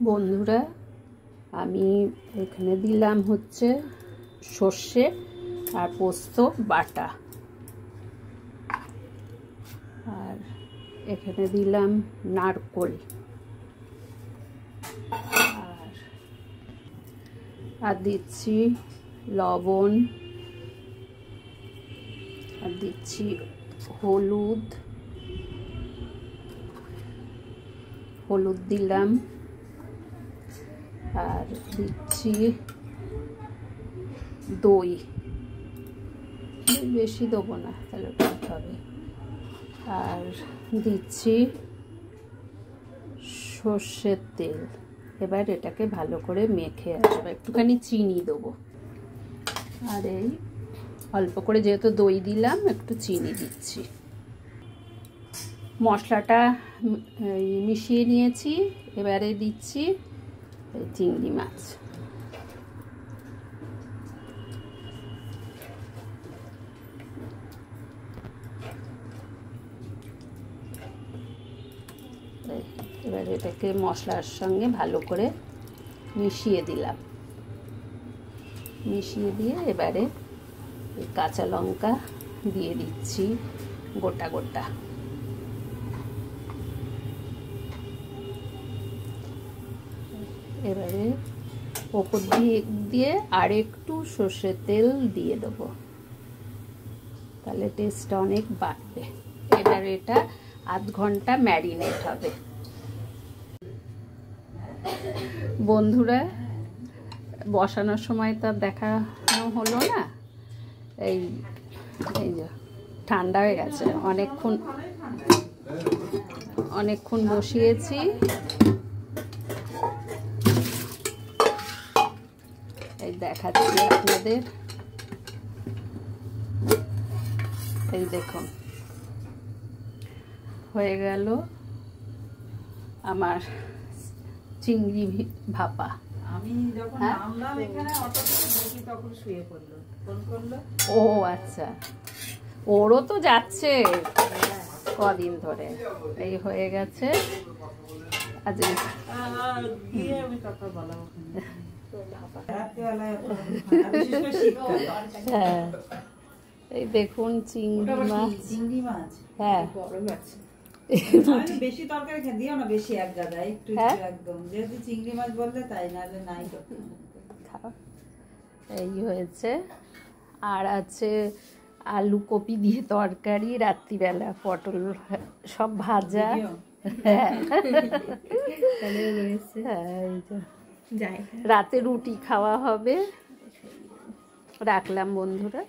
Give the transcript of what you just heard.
বন্ধুরা, আমি এখানে দিলাম হচ্ছে সর্ষে আর পোস্ত বাটা, আর এখানে দিলাম নারকোল, আর দিচ্ছি লবণ, আর দিচ্ছি হলুদ দিলাম, আর দিচ্ছি দই, বেশি দেবো না তাহলে টক হবে, আর দিচ্ছি সর্ষের তেল। এবার এটাকে ভালো করে মেখে আসবো, একটুখানি চিনি দেবো, আর এই অল্প করে যেহেতু দই দিলাম একটু চিনি দিচ্ছি। মশলাটা মিশিয়ে নিয়েছি, এবারে দিচ্ছি চিংড়ি মাছ। এবার এটাকে মশলার সঙ্গে ভালো করে মিশিয়ে দিলাম, মিশিয়ে দিয়ে এবারে কাঁচা লঙ্কা দিয়ে দিচ্ছি গোটা গোটা। এবারে ওপর দিয়ে আর একটু সর্ষের তেল দিয়ে দেবো, তাহলে টেস্টটা অনেক বাড়বে। এবার এটা আধ ঘন্টা ম্যারিনেট হবে। বন্ধুরা, বসানোর সময় তো দেখানো হলো না, এই যে ঠান্ডা হয়ে গেছে, অনেকক্ষণ বসিয়েছি। এই দেখাচ্ছি আপনাদের, এই দেখুন হয়ে গেল আমার চিংড়ি ভাপা। আমি যখন নামলাম এখানে অটোতে দেখি তখন শুয়ে পড়লো, ফোন করলো। ও আচ্ছা, ওরও তো যাচ্ছে কদিন ধরে। এই হয়ে গেছে আজ গিয়ে আমি কথা বলাবো। হ্যাঁ, এই দেখুন চিংড়ি মাছ। হ্যাঁ, বেশি তরকারি দিও না, বেশি এক গাদা একটু একদম, যেহেতু চিংড়ি মাছ বললে তাই, নাহলে নাই। এই হয়েছে, আর আছে আলু কপি দিয়ে তরকারি, রাত্রিবেলা পটল সব ভাজা। হ্যাঁ, রাতে রুটি খাওয়া হবে। রাখলাম বন্ধুরা।